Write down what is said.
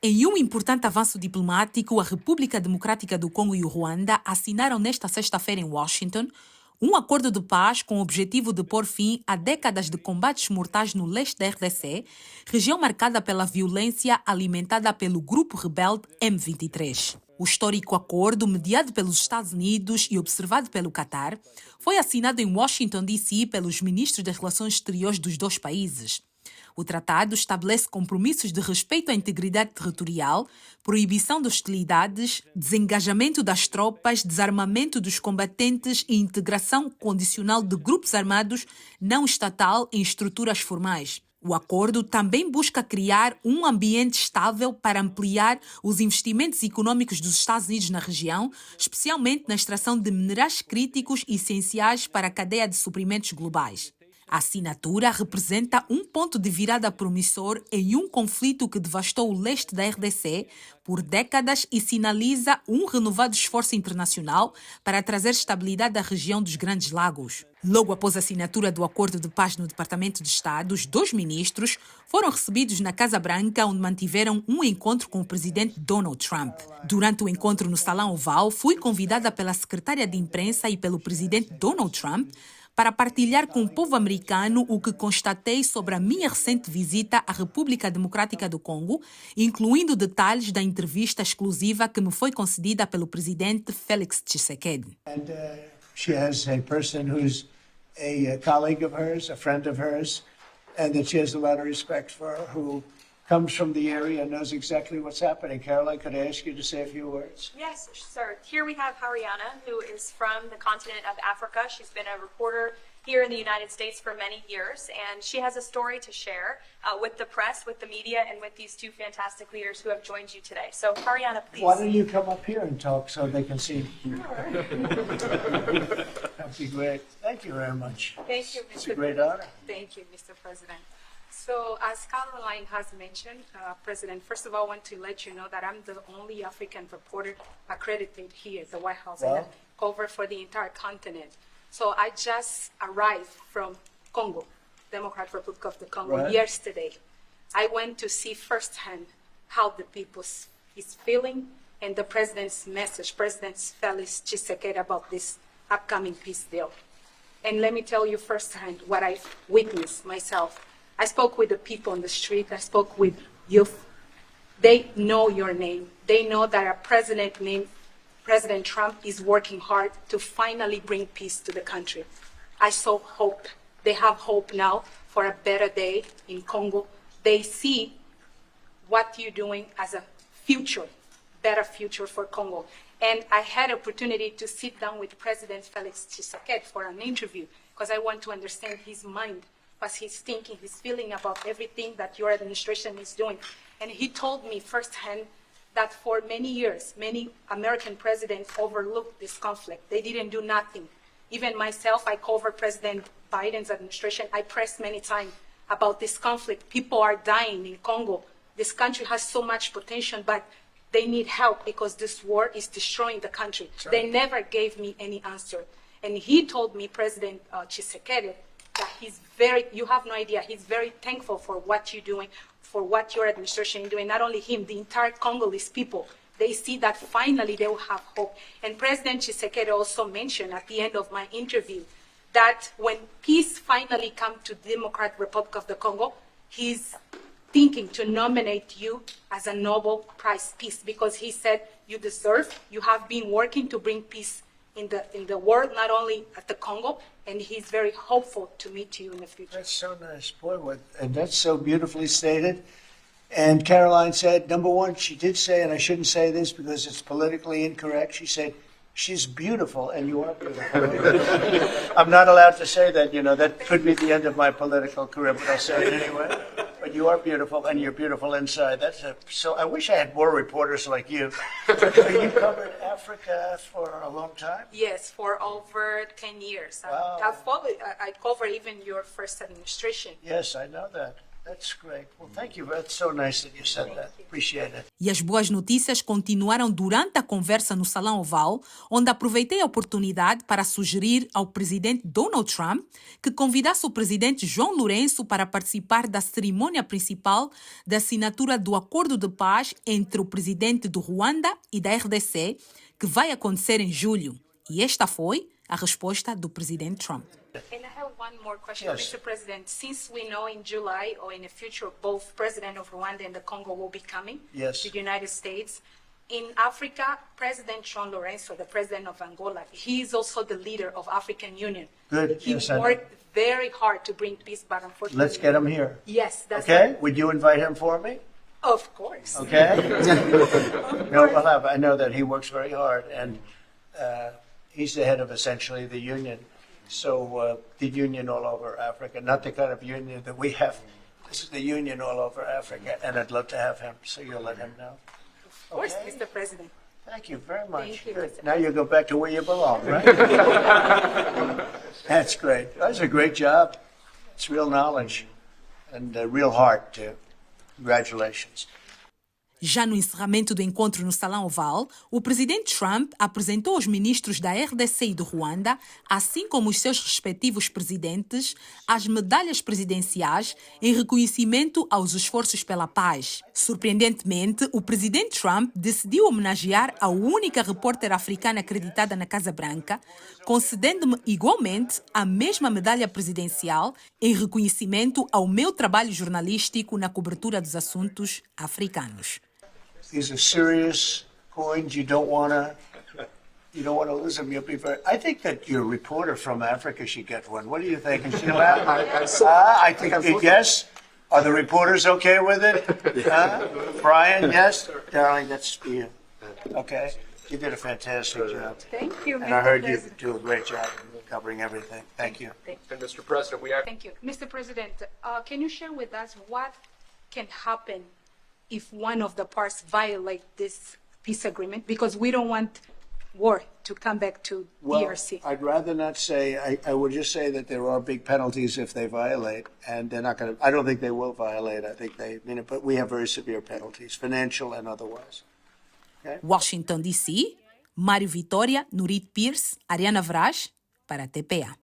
Em um importante avanço diplomático, a República Democrática do Congo e o Ruanda assinaram nesta sexta-feira em Washington um acordo de paz com o objetivo de pôr fim a décadas de combates mortais no leste da RDC, região marcada pela violência alimentada pelo grupo rebelde M23. O histórico acordo, mediado pelos Estados Unidos e observado pelo Catar, foi assinado em Washington, D.C. pelos ministros das Relações Exteriores dos dois países. O tratado estabelece compromissos de respeito à integridade territorial, proibição de hostilidades, desengajamento das tropas, desarmamento dos combatentes e integração condicional de grupos armados não estatal em estruturas formais. O acordo também busca criar um ambiente estável para ampliar os investimentos econômicos dos Estados Unidos na região, especialmente na extração de minerais críticos e essenciais para a cadeia de suprimentos globais. A assinatura representa um ponto de virada promissor em um conflito que devastou o leste da RDC por décadas e sinaliza um renovado esforço internacional para trazer estabilidade à região dos Grandes Lagos. Logo após a assinatura do Acordo de Paz no Departamento de Estado, os dois ministros foram recebidos na Casa Branca, onde mantiveram um encontro com o presidente Donald Trump. Durante o encontro no Salão Oval, fui convidada pela secretária de imprensa e pelo presidente Donald Trump para partilhar com o povo americano o que constatei sobre a minha recente visita à República Democrática do Congo, incluindo detalhes da entrevista exclusiva que me foi concedida pelo presidente Félix Tshisekedi. She has a person who's a colleague of hers, a friend of hers, and that she has a lot of respect for, who comes from the area and knows exactly what's happening. Caroline, could I ask you to say a few words? Yes, sir. Here we have Hariana, who is from the continent of Africa. She's been a reporter here in the United States for many years, and she has a story to share with the press, with the media, and with these two fantastic leaders who have joined you today. So, Hariana, please. Why don't you come up here and talk so they can see? That'd be great. Thank you very much. Thank you, Mr. It's a great honor. Thank you, Mr. President. So, as Caroline has mentioned, President, first of all, I want to let you know that I'm the only African reporter accredited here at the White House and cover for the entire continent. So, I just arrived from Congo, Democratic Republic of the Congo, yesterday. I went to see firsthand how the people is feeling and the president's message, President Félix Tshisekedi, about this upcoming peace deal. And let me tell you firsthand what I witnessed myself. I spoke with the people on the street. I spoke with youth. They know your name. They know that a president named President Trump is working hard to finally bring peace to the country. I saw hope. They have hope now for a better day in Congo. They see what you're doing as a future, better future for Congo. And I had opportunity to sit down with President Félix Tshisekedi for an interview because I want to understand his mind, what he's thinking, his feeling about everything that your administration is doing. And he told me firsthand that for many years, many American presidents overlooked this conflict. They didn't do nothing. Even myself, I covered President Biden's administration. I pressed many times about this conflict. People are dying in Congo. This country has so much potential, but they need help because this war is destroying the country. Right. They never gave me any answer. And he told me, President Tshisekedi, that you have no idea, he's very thankful for what you're doing, for what your administration is doing. Not only him, the entire Congolese people, they see that finally they will have hope. And President Tshisekedi also mentioned at the end of my interview that when peace finally comes to the Democratic Republic of the Congo, he's thinking to nominate you as a Nobel Prize Peace because he said you deserve, you have been working to bring peace in the world, not only at the Congo, and he's very hopeful to meet you in the future. That's so nice, boy, and that's so beautifully stated. And Caroline said, number one, she did say, and I shouldn't say this because it's politically incorrect, she said, she's beautiful, and you are beautiful. I'm not allowed to say that, that could be the end of my political career, but I'll say it anyway. But you are beautiful, and you're beautiful inside. So I wish I had more reporters like you. You covered Africa for a long time? Yes, for over 10 years. Wow. I covered even your first administration. Yes, I know that. That's great. Well, thank you. That's so nice that you said that. Appreciate it. E as boas notícias continuaram durante a conversa no Salão Oval, onde aproveitei a oportunidade para sugerir ao presidente Donald Trump que convidasse o presidente João Lourenço para participar da cerimônia principal da assinatura do Acordo de Paz entre o presidente do Ruanda e da RDC, que vai acontecer em julho. E esta foi a resposta do presidente Trump. And I have one more question, Yes. Mr. President. Since we know in July or in the future, both President of Rwanda and the Congo will be coming Yes. to the United States. In Africa, President João Lourenço, the president of Angola, he is also the leader of African Union. Good. He Yes, I know. worked very hard to bring peace, but unfortunately, Let's get him here. Yes, that's Okay? Would you invite him for me? Of course. Okay? No, we'll have. I know that he works very hard, and he's the head of essentially the union. So the union all over Africa, not the kind of union that we have. This is the union all over Africa, and I'd love to have him. So you'll let him know. Of course, Okay. Mr. President. Thank you very much. Thank you, Good. Mr. Now you go back to where you belong, right? That's great. That's a great job. It's real knowledge and real heart, too. Congratulations. Já no encerramento do encontro no Salão Oval, o presidente Trump apresentou aos ministros da RDC e do Ruanda, assim como os seus respectivos presidentes, as medalhas presidenciais em reconhecimento aos esforços pela paz. Surpreendentemente, o presidente Trump decidiu homenagear a única repórter africana acreditada na Casa Branca, concedendo-me igualmente a mesma medalha presidencial em reconhecimento ao meu trabalho jornalístico na cobertura dos assuntos africanos. These are serious coins. You don't want to lose them. You'll be very. I think that your reporter from Africa should get one. What do you think? Is she allowed? I think yes. Are the reporters okay with it? Brian, yes. Darling, that's for you. Okay. You did a fantastic job, Thank you, Mr. and I heard you President. do a great job covering everything. Thank you. And Mr. President, we are. Thank you. Mr. President, can you share with us what can happen if one of the parts violate this peace agreement? Because we don't want war to come back to Well, DRC. I'd rather not say. I would just say that there are big penalties if they violate, and they're not going to. I don't think they will violate. I think they mean it, but we have very severe penalties, financial and otherwise. Washington, D.C., Mário Vitória, Nurit Pierce, Hariana Vraz, para a TPA.